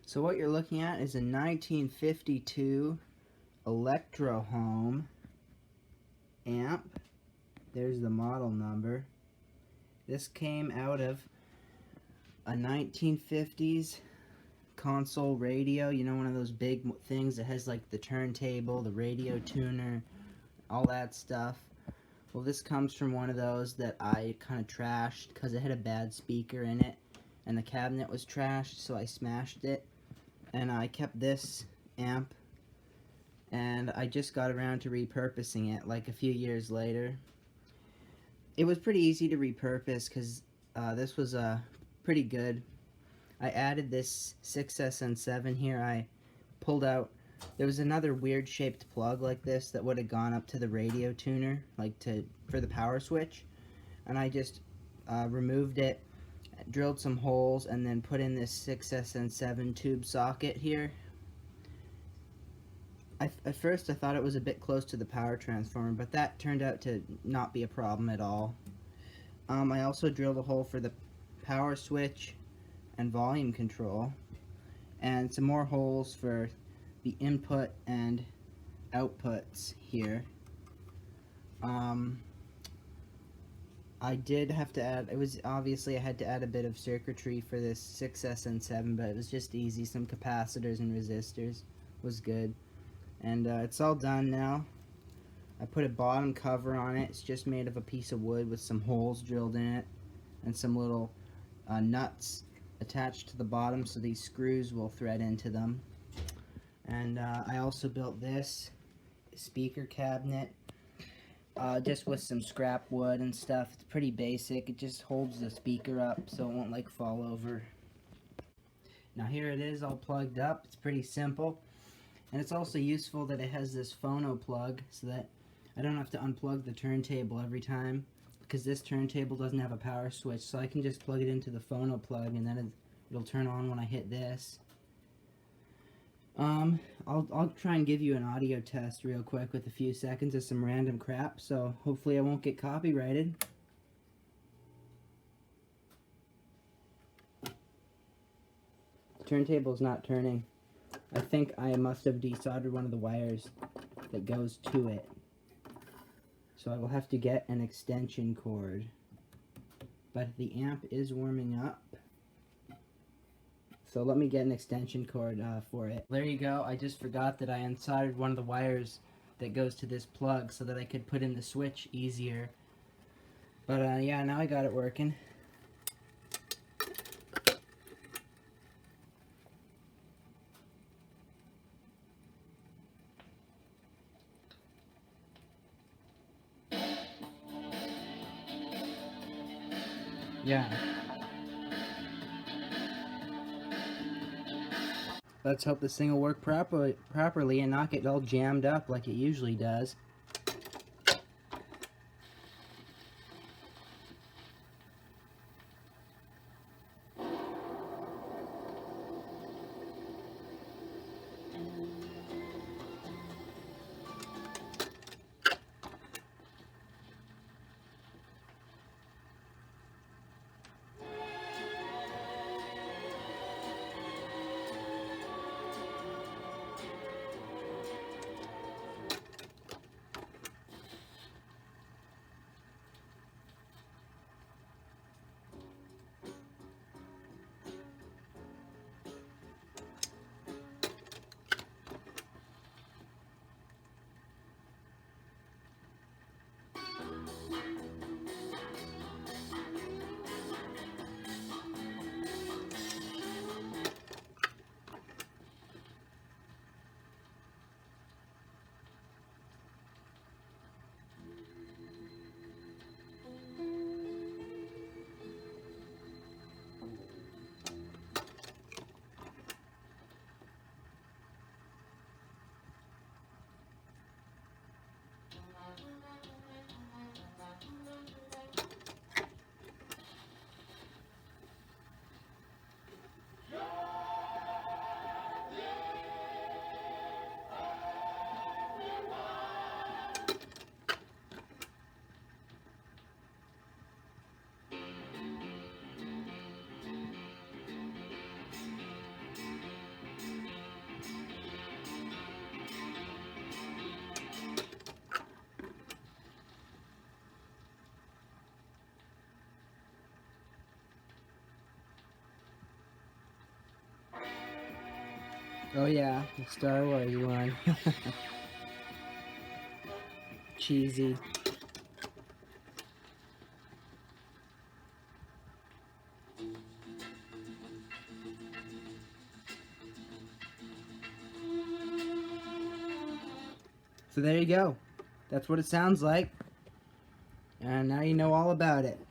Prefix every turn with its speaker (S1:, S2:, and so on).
S1: So what you're looking at is a 1952 Electrohome amp. There's the model number. This came out of a 1950s console radio, you know, one of those big things that has like the turntable, the radio tuner, all that stuff. Well, this comes from one of those that I kind of trashed because it had a bad speaker in it and the cabinet was trashed, so I smashed it. And I kept this amp and I just got around to repurposing it like a few years later. It was pretty easy to repurpose because this was pretty good. I added this 6SN7 here. I pulled out, there was another weird shaped plug like this that would have gone up to the radio tuner, like for the power switch, and I just removed it, drilled some holes, and then put in this 6SN7 tube socket here. At first I thought it was a bit close to the power transformer, but that turned out to not be a problem at all. I also drilled a hole for the power switch and volume control, and some more holes for the input and outputs here. I did have to add, it was obviously I had to add a bit of circuitry for this 6SN7, but it was just easy. Some capacitors and resistors was good. And it's all done now. I put a bottom cover on it. It's just made of a piece of wood with some holes drilled in it and some little nuts attached to the bottom so these screws will thread into them. And I also built this speaker cabinet just with some scrap wood and stuff. It's pretty basic. It just holds the speaker up so it won't like fall over. Now here it is all plugged up. It's pretty simple. And it's also useful that it has this phono plug so that I don't have to unplug the turntable every time, because this turntable doesn't have a power switch, so I can just plug it into the phono plug and then it'll turn on when I hit this. I'll try and give you an audio test real quick with a few seconds of some random crap, so hopefully I won't get copyrighted. The turntable's not turning. I think I must have desoldered one of the wires that goes to it. So I will have to get an extension cord. But the amp is warming up. So let me get an extension cord for it. There you go. I just forgot that I unsoldered one of the wires that goes to this plug so that I could put in the switch easier. But yeah, now I got it working. Yeah. Let's hope this thing will work properly and not get all jammed up like it usually does. Oh yeah, the Star Wars one. Cheesy. So there you go. That's what it sounds like. And now you know all about it.